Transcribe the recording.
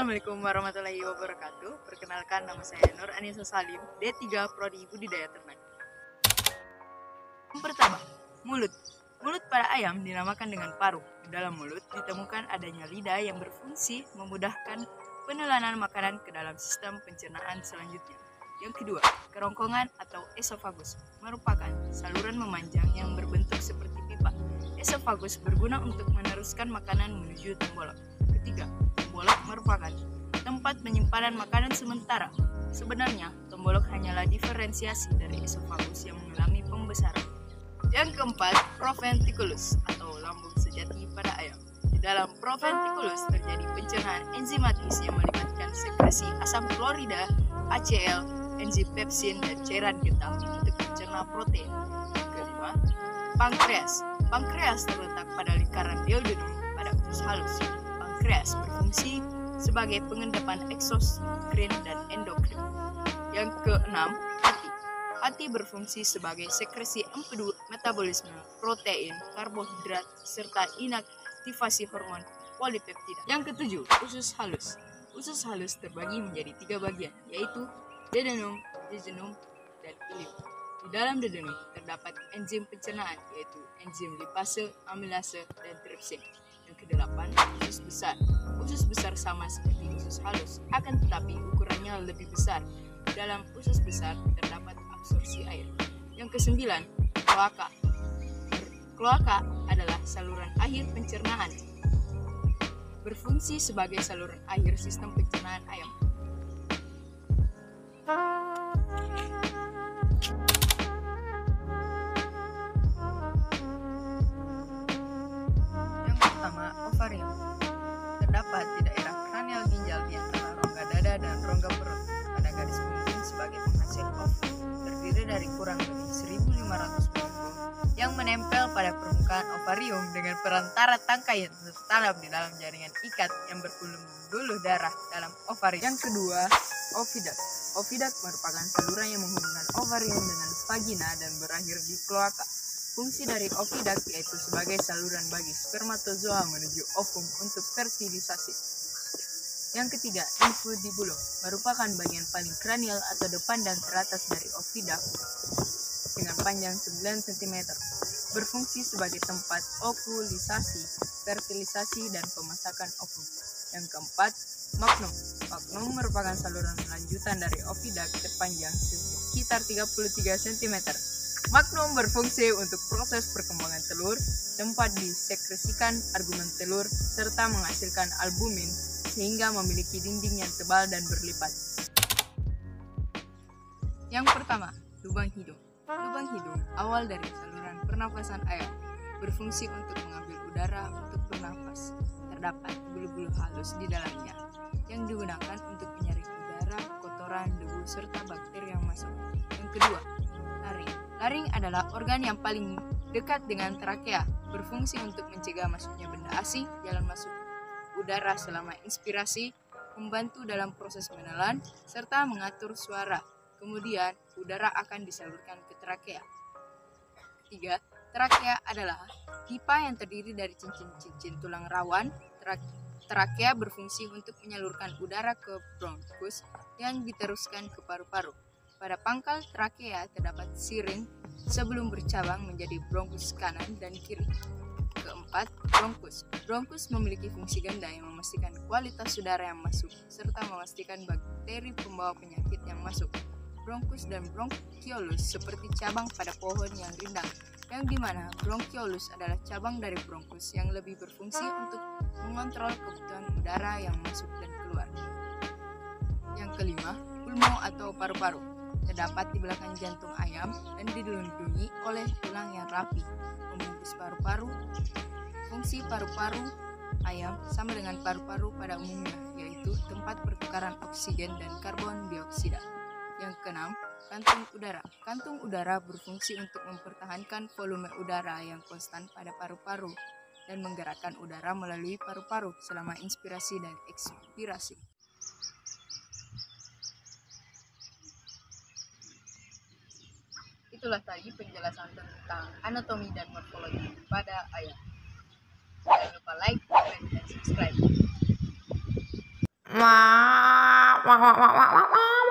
Assalamualaikum warahmatullahi wabarakatuh. Perkenalkan, nama saya Nur Anissa Salim, D3 Prodi Budidaya Ternak. Yang pertama, mulut. Mulut pada ayam dinamakan dengan paruh. Di dalam mulut ditemukan adanya lidah yang berfungsi memudahkan penelanan makanan ke dalam sistem pencernaan selanjutnya. Yang kedua, kerongkongan atau esofagus merupakan saluran memanjang yang berbentuk seperti pipa. Esofagus berguna untuk meneruskan makanan menuju tembolok. Ketiga, tembolok merupakan tempat penyimpanan makanan sementara. Sebenarnya, tembolok hanyalah diferensiasi dari esofagus yang mengalami pembesaran. Yang keempat, proventriculus atau lambung sejati pada ayam. Di dalam proventriculus terjadi pencernaan enzimatis yang melibatkan sekresi asam klorida, HCl, enzim pepsin, dan cairan getah untuk mencerna protein. Yang kelima, pankreas. Pankreas terletak pada lingkaran duodenum pada usus halus. Pankreas berfungsi sebagai pengendapan eksoskrin dan endokrin. Yang keenam, hati. Hati berfungsi sebagai sekresi empedu metabolisme protein, karbohidrat, serta inaktivasi hormon polipeptida. Yang ketujuh, usus halus. Usus halus terbagi menjadi 3 bagian, yaitu duodenum, jejunum, dan ileum. Di dalam duodenum terdapat enzim pencernaan, yaitu enzim lipase, amilase, dan tripsin. Yang kedelapan, usus besar. Usus besar sama seperti usus halus, akan tetapi ukurannya lebih besar. Di dalam usus besar terdapat absorpsi air. Yang kesembilan, kloaka. Kloaka adalah saluran akhir pencernaan. Berfungsi sebagai saluran akhir sistem pencernaan ayam. Ovarium terdapat di daerah kranial ginjal di antara rongga dada dan rongga perut pada garis pemimpin sebagai penghasil ovum. Terdiri dari kurang lebih 1.500 follikel yang menempel pada permukaan ovarium dengan perantara tangkai yang tertanam di dalam jaringan ikat yang berpembuluh darah dalam ovarium. Yang kedua, oviduct. Oviduct merupakan saluran yang menghubungkan ovarium dengan vagina dan berakhir di kloaka. Fungsi dari oviduct yaitu sebagai saluran bagi spermatozoa menuju ovum untuk fertilisasi. Yang ketiga, infundibulum merupakan bagian paling kranial atau depan dan teratas dari oviduct dengan panjang 9 cm. Berfungsi sebagai tempat ovulisasi, fertilisasi, dan pemasakan ovum. Yang keempat, magnum. Magnum merupakan saluran lanjutan dari oviduct terpanjang sekitar 33 cm. Magnum berfungsi untuk proses perkembangan telur, tempat disekresikan argumen telur, serta menghasilkan albumin, sehingga memiliki dinding yang tebal dan berlipat. Yang pertama, lubang hidung. Lubang hidung awal dari saluran pernafasan ayam, berfungsi untuk mengambil udara untuk bernafas. Terdapat bulu-bulu halus di dalamnya, yang digunakan untuk menyaring udara, kotoran, debu, serta bakteri yang masuk. Yang kedua, laring. Laring adalah organ yang paling dekat dengan trakea, berfungsi untuk mencegah masuknya benda asing, jalan masuk udara selama inspirasi, membantu dalam proses menelan, serta mengatur suara. Kemudian, udara akan disalurkan ke trakea. Ketiga, trakea adalah pipa yang terdiri dari cincin-cincin tulang rawan. Trakea berfungsi untuk menyalurkan udara ke bronkus yang diteruskan ke paru-paru. Pada pangkal trakea terdapat sirin sebelum bercabang menjadi bronkus kanan dan kiri. Keempat, bronkus. Bronkus memiliki fungsi ganda yang memastikan kualitas udara yang masuk serta memastikan bakteri pembawa penyakit yang masuk. Bronkus dan bronchiolus seperti cabang pada pohon yang rindang, yang dimana bronchiolus adalah cabang dari bronkus yang lebih berfungsi untuk mengontrol kebutuhan udara yang masuk dan keluar. Yang kelima, pulmo atau paru-paru. Terdapat di belakang jantung ayam dan dilindungi oleh tulang yang rapi, membungkus paru-paru. Fungsi paru-paru ayam sama dengan paru-paru pada umumnya, yaitu tempat pertukaran oksigen dan karbon dioksida. Yang keenam, kantung udara. Kantung udara berfungsi untuk mempertahankan volume udara yang konstan pada paru-paru dan menggerakkan udara melalui paru-paru selama inspirasi dan ekspirasi. Itulah tadi penjelasan tentang anatomi dan morfologi pada ayam. Jangan lupa like, comment, dan subscribe. Wah, wah, wah, wah, wah, wah, wah.